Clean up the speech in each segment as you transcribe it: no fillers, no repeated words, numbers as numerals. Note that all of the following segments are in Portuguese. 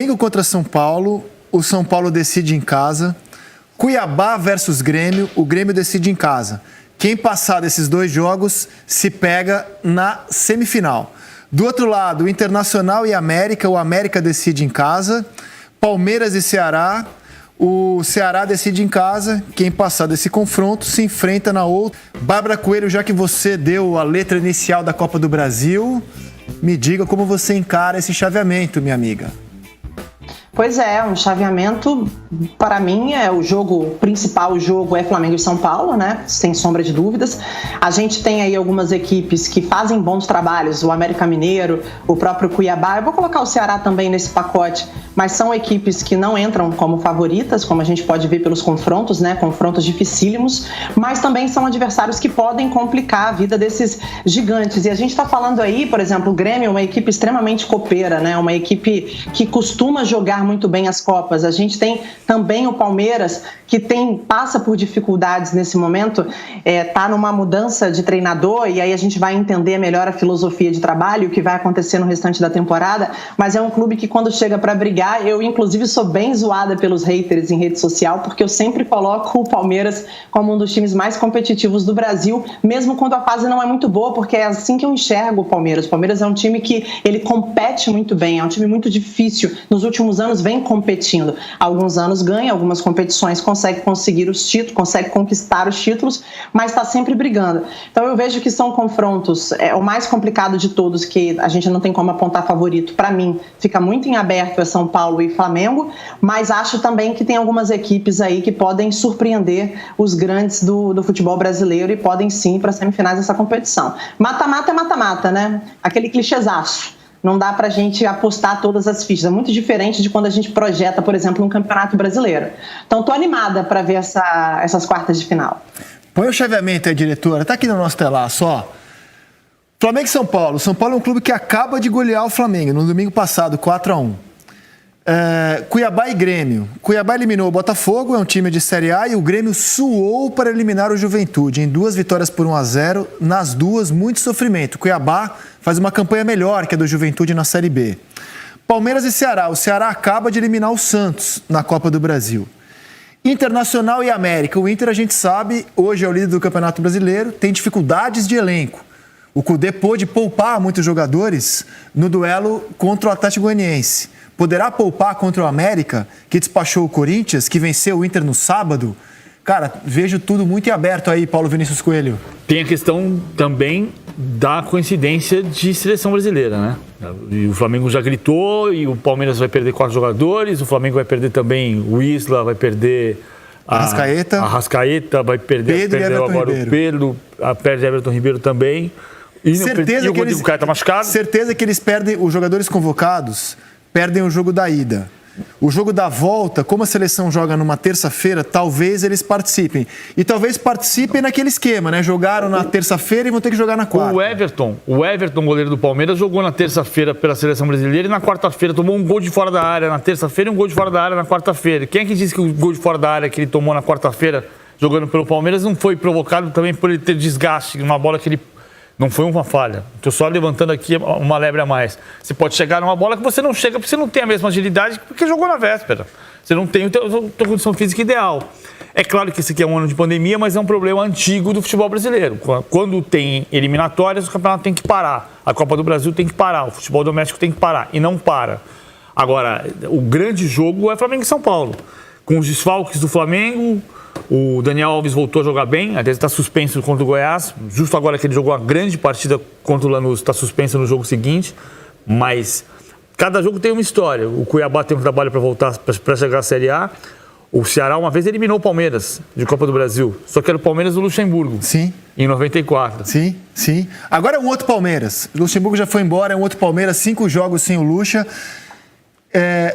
Flamengo contra São Paulo, o São Paulo decide em casa. Cuiabá versus Grêmio, o Grêmio decide em casa. Quem passar desses dois jogos se pega na semifinal. Do outro lado, o Internacional e América, o América decide em casa. Palmeiras e Ceará, o Ceará decide em casa. Quem passar desse confronto se enfrenta na outra. Bárbara Coelho, já que você deu a letra inicial da Copa do Brasil, me diga como você encara esse chaveamento, minha amiga. Pois é, um chaveamento, para mim, o principal jogo é Flamengo e São Paulo, né? Sem sombra de dúvidas. A gente tem aí algumas equipes que fazem bons trabalhos, o América Mineiro, o próprio Cuiabá. Eu vou colocar o Ceará também nesse pacote, mas são equipes que não entram como favoritas, como a gente pode ver pelos confrontos, né? Confrontos dificílimos, mas também são adversários que podem complicar a vida desses gigantes. E a gente está falando aí, por exemplo, o Grêmio é uma equipe extremamente copeira, né? Uma equipe que costuma jogar muito bem as Copas. A gente tem também o Palmeiras, que passa por dificuldades nesse momento, está numa mudança de treinador, e aí a gente vai entender melhor a filosofia de trabalho, o que vai acontecer no restante da temporada, mas é um clube que quando chega para brigar, eu inclusive sou bem zoada pelos haters em rede social, porque eu sempre coloco o Palmeiras como um dos times mais competitivos do Brasil, mesmo quando a fase não é muito boa, porque é assim que eu enxergo o Palmeiras. O Palmeiras é um time que ele compete muito bem, é um time muito difícil. Nos últimos anos vem competindo. Alguns anos ganha, algumas competições consegue conseguir os títulos, consegue conquistar os títulos, mas está sempre brigando. Então eu vejo que são confrontos, o mais complicado de todos, que a gente não tem como apontar favorito. Para mim, fica muito em aberto São Paulo e Flamengo, mas acho também que tem algumas equipes aí que podem surpreender os grandes do futebol brasileiro e podem sim ir para semifinais dessa competição. Mata-mata é mata-mata, né? Aquele clichêzaço. Não dá pra gente apostar todas as fichas. É muito diferente de quando a gente projeta, por exemplo, um campeonato brasileiro. Então, tô animada para ver essas quartas de final. Põe o chaveamento aí, diretora. Tá aqui no nosso telaço, ó. Flamengo e São Paulo. São Paulo é um clube que acaba de golear o Flamengo no domingo passado, 4-1. Cuiabá e Grêmio. Cuiabá eliminou o Botafogo, é um time de Série A, e o Grêmio suou para eliminar o Juventude, em 2 vitórias por 1-0, nas duas, muito sofrimento. Cuiabá faz uma campanha melhor que a do Juventude na Série B. Palmeiras e Ceará. O Ceará acaba de eliminar o Santos na Copa do Brasil. Internacional e América. O Inter, a gente sabe, hoje é o líder do Campeonato Brasileiro, tem dificuldades de elenco. O Cudê pôde poupar muitos jogadores no duelo contra o Atlético Goianiense. Poderá poupar contra o América, que despachou o Corinthians, que venceu o Inter no sábado? Cara, vejo tudo muito em aberto aí, Paulo Vinícius Coelho. Tem a questão também da coincidência de seleção brasileira, né? E o Flamengo já gritou e o Palmeiras vai perder 4 jogadores, o Flamengo vai perder também o Isla, vai perder a Arrascaeta, vai perder agora o Pedro, perde Everton Ribeiro também. E o Rodrigo Caio está machucado. Certeza que eles perdem, os jogadores convocados perdem o jogo da ida. O jogo da volta, como a seleção joga numa terça-feira, talvez eles participem. E talvez participem naquele esquema, né? Jogaram na terça-feira e vão ter que jogar na quarta. O Everton, goleiro do Palmeiras, jogou na terça-feira pela seleção brasileira e na quarta-feira tomou um gol de fora da área na terça-feira e um gol de fora da área na quarta-feira. Quem é que disse que o gol de fora da área que ele tomou na quarta-feira, jogando pelo Palmeiras, não foi provocado também por ele ter desgaste, uma bola que ele... Não foi uma falha. Estou só levantando aqui uma lebre a mais. Você pode chegar numa bola que você não chega, porque você não tem a mesma agilidade porque jogou na véspera. Você não tem a tua condição física ideal. É claro que esse aqui é um ano de pandemia, mas é um problema antigo do futebol brasileiro. Quando tem eliminatórias, o campeonato tem que parar. A Copa do Brasil tem que parar. O futebol doméstico tem que parar. E não para. Agora, o grande jogo é Flamengo e São Paulo. Com os desfalques do Flamengo... O Daniel Alves voltou a jogar bem, até está suspenso contra o Goiás. Justo agora que ele jogou uma grande partida contra o Lanús, está suspenso no jogo seguinte. Mas cada jogo tem uma história. O Cuiabá tem um trabalho para voltar, para chegar à Série A. O Ceará uma vez eliminou o Palmeiras de Copa do Brasil. Só que era o Palmeiras do Luxemburgo. Sim. Em 94. Sim, sim. Agora é um outro Palmeiras. O Luxemburgo já foi embora, é um outro Palmeiras. 5 jogos sem o Luxa.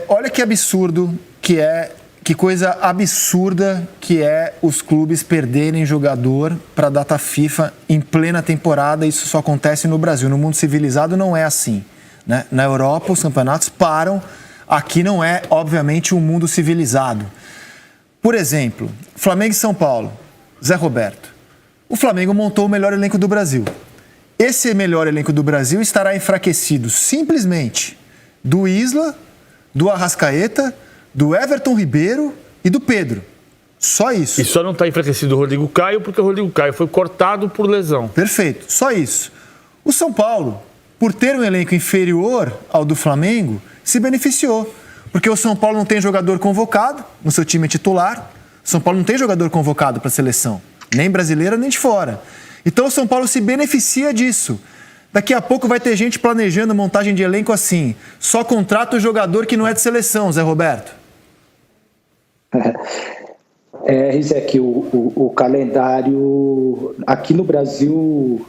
Olha que absurdo que é... Que coisa absurda que é os clubes perderem jogador para a data FIFA em plena temporada. Isso só acontece no Brasil. No mundo civilizado não é assim, né? Na Europa os campeonatos param. Aqui não é, obviamente, um mundo civilizado. Por exemplo, Flamengo e São Paulo. Zé Roberto. O Flamengo montou o melhor elenco do Brasil. Esse melhor elenco do Brasil estará enfraquecido simplesmente do Isla, do Arrascaeta, do Everton Ribeiro e do Pedro. Só isso. E só não está enfraquecido o Rodrigo Caio, porque o Rodrigo Caio foi cortado por lesão. Perfeito, só isso. O São Paulo, por ter um elenco inferior ao do Flamengo, se beneficiou. Porque o São Paulo não tem jogador convocado no seu time titular. O São Paulo não tem jogador convocado para a seleção, nem brasileira, nem de fora. Então o São Paulo se beneficia disso. Daqui a pouco vai ter gente planejando montagem de elenco assim. Só contrata o jogador que não é de seleção, Zé Roberto. Rizek, o calendário aqui no Brasil,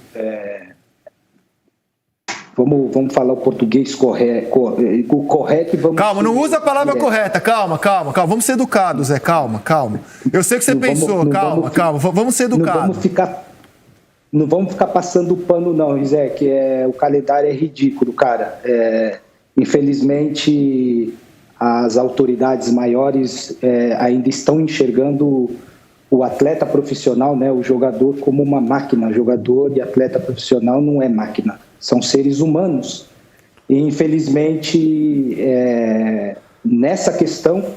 vamos falar o português correto, o correto e vamos... Calma, não usa a palavra correta, calma, vamos ser educados, Zé, calma. Eu sei o que você pensou, calma, vamos ser educados. Não vamos ficar passando pano não, Rizek, o calendário é ridículo, cara. Infelizmente... as autoridades maiores ainda estão enxergando o atleta profissional, né, o jogador, como uma máquina. Jogador e atleta profissional não é máquina, são seres humanos. E, infelizmente, nessa questão, o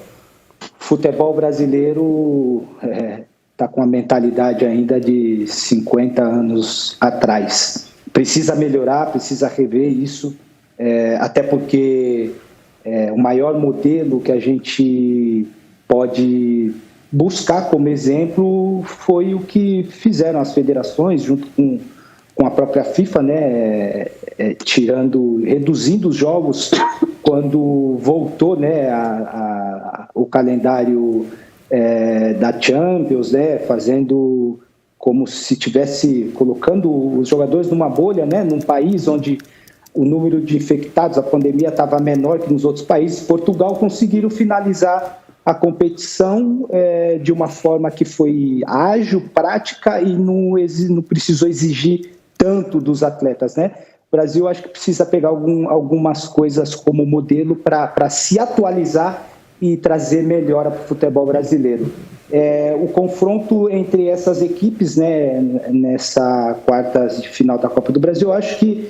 futebol brasileiro está com a mentalidade ainda de 50 anos atrás. Precisa melhorar, precisa rever isso, até porque... o maior modelo que a gente pode buscar como exemplo foi o que fizeram as federações junto com a própria FIFA, né, reduzindo os jogos quando voltou, né, o calendário da Champions, né, fazendo como se tivesse colocando os jogadores numa bolha, né, num país onde o número de infectados, a pandemia estava menor que nos outros países. Portugal conseguiram finalizar a competição de uma forma que foi ágil, prática e não precisou exigir tanto dos atletas, né? O Brasil acho que precisa pegar algumas coisas como modelo para se atualizar e trazer melhora para o futebol brasileiro. O confronto entre essas equipes, né, nessa quartas de final da Copa do Brasil, eu acho que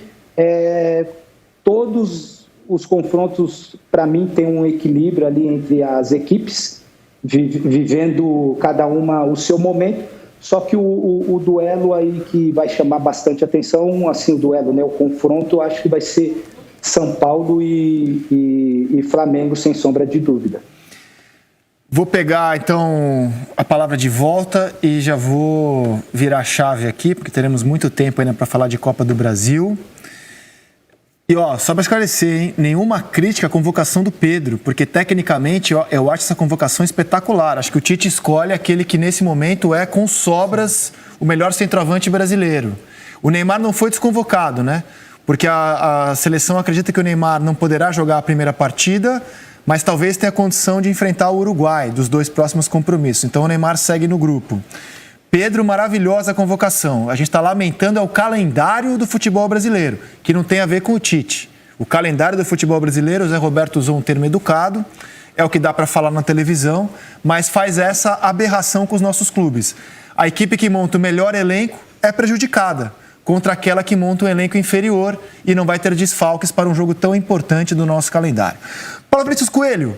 todos os confrontos, para mim, tem um equilíbrio ali entre as equipes, vivendo cada uma o seu momento, só que o duelo aí que vai chamar bastante atenção, assim, o duelo, né, o confronto, acho que vai ser São Paulo e Flamengo, sem sombra de dúvida. Vou pegar, então, a palavra de volta e já vou virar a chave aqui, porque teremos muito tempo ainda para falar de Copa do Brasil. E, só para esclarecer, hein? Nenhuma crítica à convocação do Pedro, porque, tecnicamente, eu acho essa convocação espetacular. Acho que o Tite escolhe aquele que, nesse momento, com sobras, o melhor centroavante brasileiro. O Neymar não foi desconvocado, né? Porque a seleção acredita que o Neymar não poderá jogar a primeira partida, mas talvez tenha condição de enfrentar o Uruguai, dos 2 próximos compromissos. Então, o Neymar segue no grupo. Pedro, maravilhosa convocação. A gente está lamentando o calendário do futebol brasileiro, que não tem a ver com o Tite. O calendário do futebol brasileiro, o Zé Roberto usou um termo educado, é o que dá para falar na televisão, mas faz essa aberração com os nossos clubes. A equipe que monta o melhor elenco é prejudicada contra aquela que monta um elenco inferior e não vai ter desfalques para um jogo tão importante do nosso calendário. Paulo Vinícius Coelho.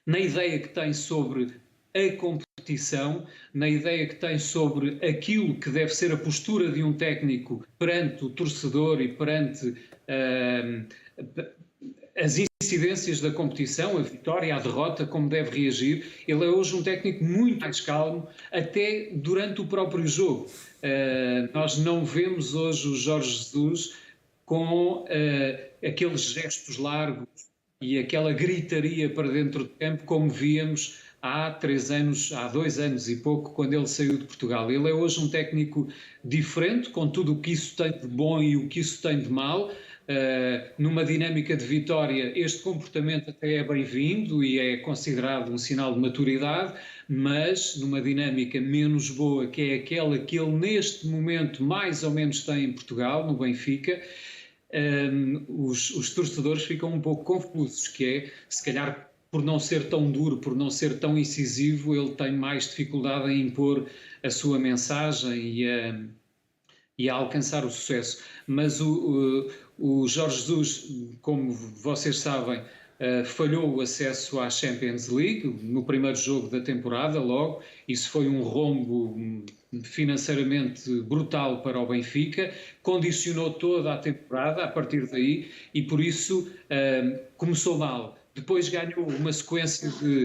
Na ideia que tem sobre a competição, na ideia que tem sobre aquilo que deve ser a postura de um técnico perante o torcedor e perante as incidências da competição, a vitória, a derrota, como deve reagir. Ele é hoje um técnico muito mais calmo, até durante o próprio jogo. Nós não vemos hoje o Jorge Jesus com aqueles gestos largos e aquela gritaria para dentro do campo como víamos há 3 anos, há 2 anos e pouco, quando ele saiu de Portugal. Ele é hoje um técnico diferente, com tudo o que isso tem de bom e o que isso tem de mal. Numa dinâmica de vitória, este comportamento até é bem-vindo e é considerado um sinal de maturidade, mas numa dinâmica menos boa, que é aquela que ele neste momento mais ou menos tem em Portugal, no Benfica, os torcedores ficam um pouco confusos, que é, se calhar, por não ser tão duro, por não ser tão incisivo, ele tem mais dificuldade em impor a sua mensagem e a alcançar o sucesso. Mas o Jorge Jesus, como vocês sabem, falhou o acesso à Champions League no primeiro jogo da temporada, logo. Isso foi um rombo financeiramente brutal para o Benfica, condicionou toda a temporada a partir daí e por isso começou mal. Depois ganhou uma sequência de